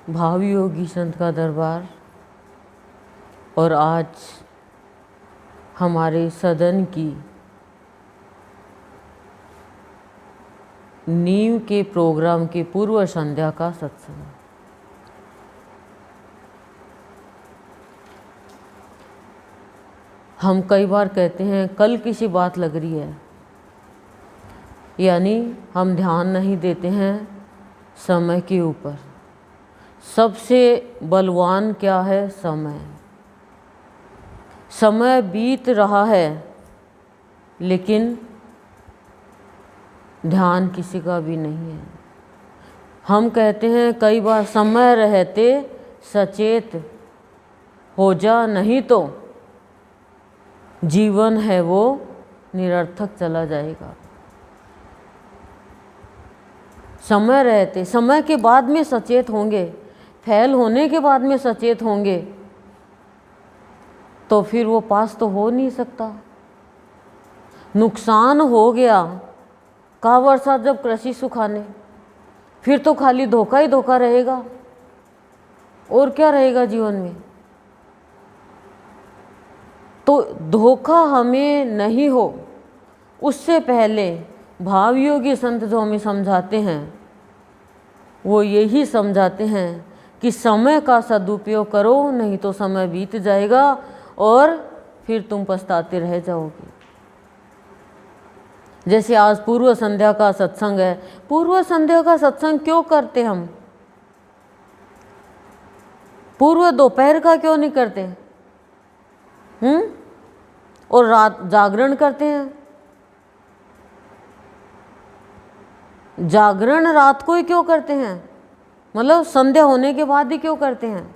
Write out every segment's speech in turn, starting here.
भावी योगी संत का दरबार। और आज हमारे सदन की नींव के प्रोग्राम की पूर्व संध्या का सत्संग। हम कई बार कहते हैं कल किसी बात लग रही है, यानी हम ध्यान नहीं देते हैं समय के ऊपर। सबसे बलवान क्या है? समय। समय बीत रहा है लेकिन ध्यान किसी का भी नहीं है। हम कहते हैं कई बार समय रहते सचेत हो जा, नहीं तो जीवन है वो निरर्थक चला जाएगा। समय रहते, समय के बाद में सचेत होंगे, फेल होने के बाद में सचेत होंगे तो फिर वो पास तो हो नहीं सकता। नुकसान हो गया का वर्षा जब कृषि सुखाने, फिर तो खाली धोखा ही धोखा रहेगा, और क्या रहेगा जीवन में। तो धोखा हमें नहीं हो उससे पहले भावयोगी संत जो हमें समझाते हैं वो यही समझाते हैं कि समय का सदुपयोग करो, नहीं तो समय बीत जाएगा और फिर तुम पछताते रह जाओगे। जैसे आज पूर्व संध्या का सत्संग है। पूर्व संध्या का सत्संग क्यों करते हम? पूर्व दोपहर का क्यों नहीं करते? और रात जागरण करते हैं। जागरण रात को ही क्यों करते हैं? मतलब संध्या होने के बाद ही क्यों करते हैं?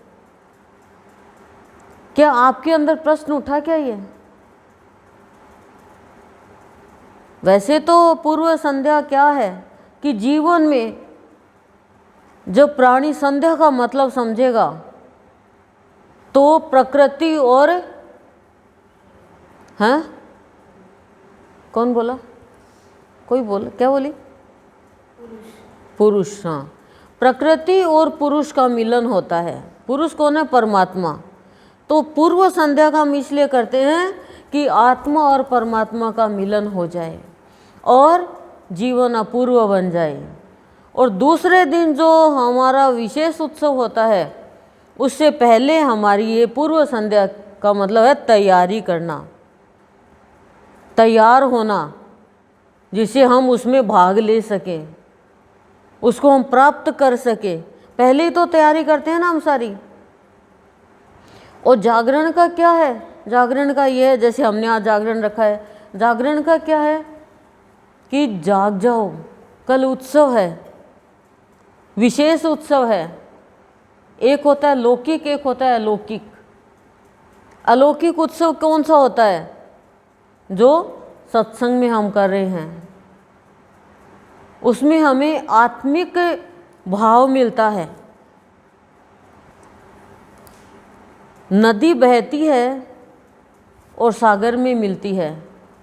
क्या आपके अंदर प्रश्न उठा क्या ये? वैसे तो पूर्व संध्या क्या है कि जीवन में जब प्राणी संध्या का मतलब समझेगा तो प्रकृति और कौन बोला? कोई बोला? क्या बोली? पुरुष। हाँ, प्रकृति और पुरुष का मिलन होता है। पुरुष कौन है? परमात्मा। तो पूर्व संध्या का हम इसलिए करते हैं कि आत्मा और परमात्मा का मिलन हो जाए और जीवन अपूर्व बन जाए। और दूसरे दिन जो हमारा विशेष उत्सव होता है उससे पहले हमारी ये पूर्व संध्या का मतलब है तैयारी करना, तैयार होना, जिससे हम उसमें भाग ले सकें, उसको हम प्राप्त कर सके। पहले ही तो तैयारी करते हैं ना हम सारी। और जागरण का क्या है? जागरण का ये है, जैसे हमने आज जागरण रखा है, जागरण का क्या है कि जाग जाओ, कल उत्सव है, विशेष उत्सव है। एक होता है लौकिक, एक होता है अलौकिक। अलौकिक उत्सव कौन सा होता है? जो सत्संग में हम कर रहे हैं, उसमें हमें आत्मिक भाव मिलता है। नदी बहती है और सागर में मिलती है,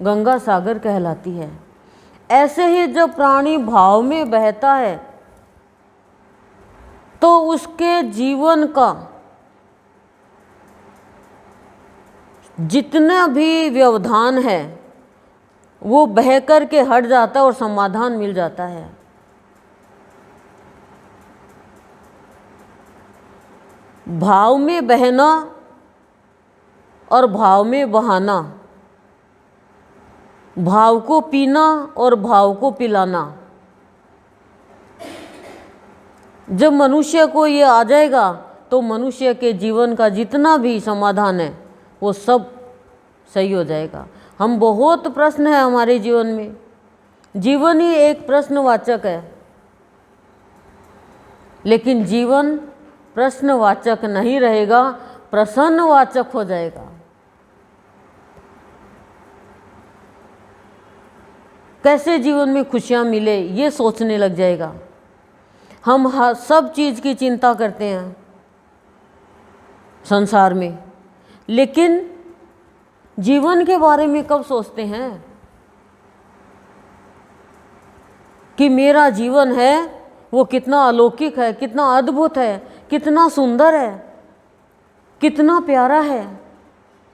गंगा सागर कहलाती है। ऐसे ही जब प्राणी भाव में बहता है तो उसके जीवन का जितना भी व्यवधान है वो बह कर के हट जाता है और समाधान मिल जाता है। भाव में बहना और भाव में बहाना, भाव को पीना और भाव को पिलाना, जब मनुष्य को ये आ जाएगा तो मनुष्य के जीवन का जितना भी समाधान है वो सब सही हो जाएगा। हम बहुत प्रश्न है हमारे जीवन में, जीवन ही एक प्रश्नवाचक है, लेकिन जीवन प्रश्नवाचक नहीं रहेगा, प्रसन्नवाचक हो जाएगा। कैसे जीवन में खुशियां मिले ये सोचने लग जाएगा। हम सब चीज़ की चिंता करते हैं संसार में, लेकिन जीवन के बारे में कब सोचते हैं कि मेरा जीवन है वो कितना अलौकिक है, कितना अद्भुत है, कितना सुंदर है, कितना प्यारा है,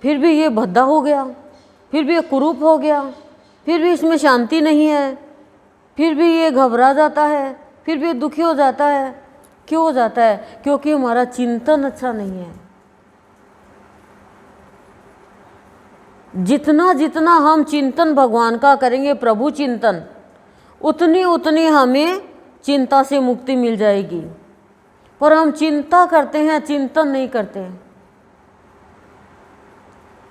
फिर भी ये भद्दा हो गया, फिर भी ये कुरूप हो गया, फिर भी इसमें शांति नहीं है, फिर भी ये घबरा जाता है, फिर भी दुखी हो जाता है। क्यों हो जाता है? क्योंकि हमारा चिंतन अच्छा नहीं है। जितना जितना हम चिंतन भगवान का करेंगे, प्रभु चिंतन, उतनी उतनी हमें चिंता से मुक्ति मिल जाएगी। पर हम चिंता करते हैं, चिंतन नहीं करते हैं।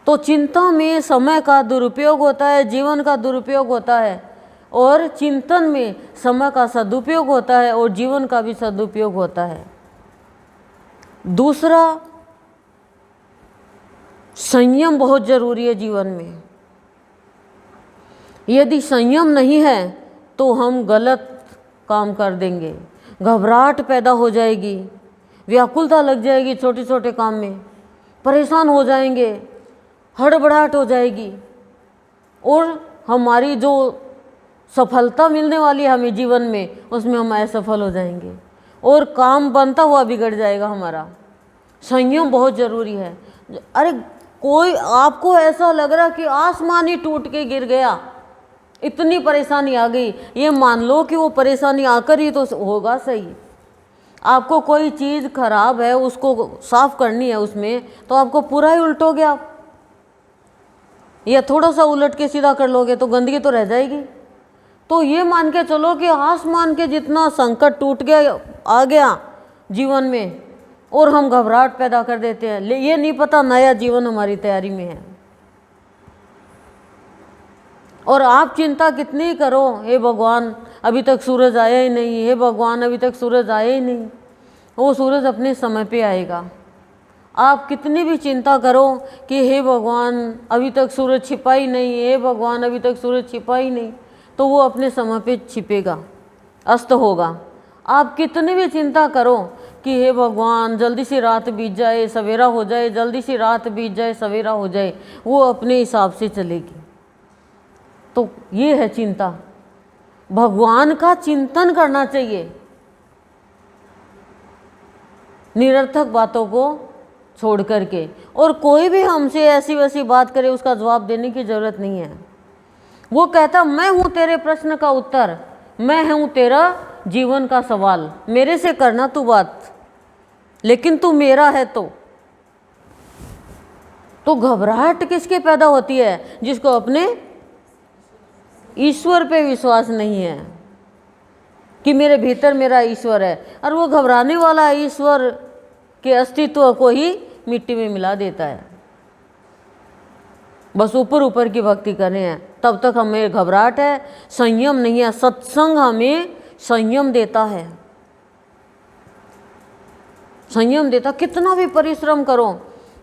तो चिंता में समय का दुरुपयोग होता है, जीवन का दुरुपयोग होता है, और चिंतन में समय का सदुपयोग होता है और जीवन का भी सदुपयोग होता है। दूसरा, संयम बहुत जरूरी है जीवन में। यदि संयम नहीं है तो हम गलत काम कर देंगे, घबराहट पैदा हो जाएगी, व्याकुलता लग जाएगी, छोटे छोटे काम में परेशान हो जाएंगे, हड़बड़ाहट हो जाएगी, और हमारी जो सफलता मिलने वाली है हमें जीवन में, उसमें हम असफल हो जाएंगे और काम बनता हुआ बिगड़ जाएगा हमारा। संयम बहुत ज़रूरी है। अरे कोई आपको ऐसा लग रहा कि आसमान ही टूट के गिर गया, इतनी परेशानी आ गई, ये मान लो कि वो परेशानी आकर ही तो होगा सही। आपको कोई चीज़ खराब है, उसको साफ करनी है उसमें, तो आपको पूरा ही उल्टोगे आप, या थोड़ा सा उलट के सीधा कर लोगे तो गंदगी तो रह जाएगी। तो ये मान के चलो कि आसमान के जितना संकट टूट गया, आ गया जीवन में, और हम घबराहट पैदा कर देते हैं। ये नहीं पता नया जीवन हमारी तैयारी में है। और आप चिंता कितनी करो, हे भगवान अभी तक सूरज आया ही नहीं, हे भगवान अभी तक सूरज आया ही नहीं, वो सूरज अपने समय पे आएगा। आप कितनी भी चिंता करो कि हे भगवान अभी तक सूरज छिपा ही नहीं, हे भगवान अभी तक सूरज छिपा ही नहीं, तो वो अपने समय पे छिपेगा, अस्त होगा। आप कितनी भी चिंता करो कि हे भगवान जल्दी से रात बीत जाए, सवेरा हो जाए, जल्दी से रात बीत जाए, सवेरा हो जाए, वो अपने हिसाब से चलेगी। तो ये है चिंता। भगवान का चिंतन करना चाहिए, निरर्थक बातों को छोड़ करके। और कोई भी हमसे ऐसी वैसी बात करे, उसका जवाब देने की जरूरत नहीं है। वो कहता मैं हूं तेरे प्रश्न का उत्तर, मैं हूं तेरा जीवन का सवाल, मेरे से करना तू बात, लेकिन तू मेरा है। तो घबराहट किसके पैदा होती है? जिसको अपने ईश्वर पे विश्वास नहीं है कि मेरे भीतर मेरा ईश्वर है, और वो घबराने वाला ईश्वर के अस्तित्व को ही मिट्टी में मिला देता है। बस ऊपर ऊपर की भक्ति कर रहे हैं, तब तक हमें घबराहट है, संयम नहीं है। सत्संग हमें संयम देता है, संयम देता। कितना भी परिश्रम करो,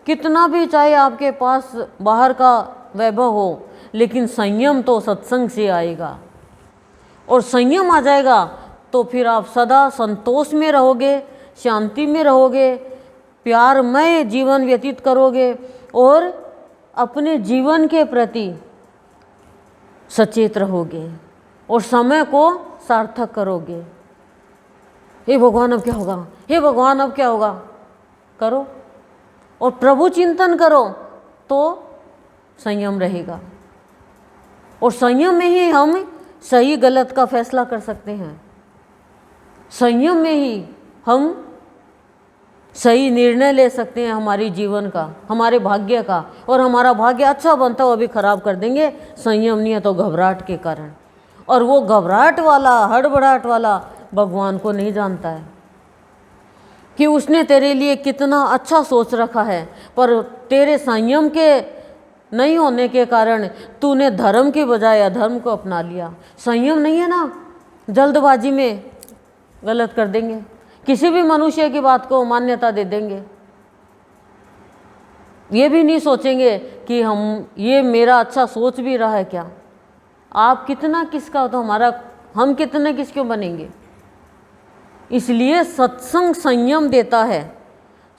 कितना भी चाहे आपके पास बाहर का वैभव हो, लेकिन संयम तो सत्संग से आएगा। और संयम आ जाएगा तो फिर आप सदा संतोष में रहोगे, शांति में रहोगे, प्यारमय जीवन व्यतीत करोगे, और अपने जीवन के प्रति सचेत रहोगे, और समय को सार्थक करोगे। हे भगवान अब क्या होगा, हे भगवान अब क्या होगा, करो और प्रभु चिंतन करो, तो संयम रहेगा। और संयम में ही हम सही गलत का फैसला कर सकते हैं, संयम में ही हम सही निर्णय ले सकते हैं हमारी जीवन का, हमारे भाग्य का। और हमारा भाग्य अच्छा बनता हुआ भी खराब कर देंगे संयम नहीं है तो घबराहट के कारण। और वो घबराहट वाला, हड़बड़ाहट वाला भगवान को नहीं जानता है कि उसने तेरे लिए कितना अच्छा सोच रखा है, पर तेरे संयम के नहीं होने के कारण तूने धर्म के बजाय अधर्म को अपना लिया। संयम नहीं है ना, जल्दबाजी में गलत कर देंगे, किसी भी मनुष्य की बात को मान्यता दे देंगे, ये भी नहीं सोचेंगे कि हम ये मेरा अच्छा सोच भी रहा है क्या। आप कितना किसका तो हमारा, हम कितने किसके बनेंगे। इसलिए सत्संग संयम देता है।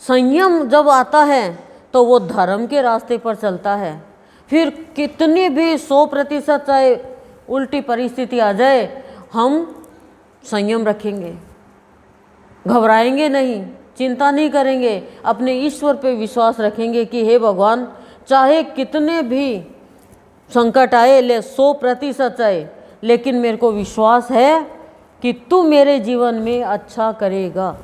संयम जब आता है तो वो धर्म के रास्ते पर चलता है। फिर कितनी भी 100% चाहे उल्टी परिस्थिति आ जाए, हम संयम रखेंगे, घबराएंगे नहीं, चिंता नहीं करेंगे, अपने ईश्वर पे विश्वास रखेंगे कि हे भगवान, चाहे कितने भी संकट आए, 100% आए, लेकिन मेरे को विश्वास है कि तू मेरे जीवन में अच्छा करेगा।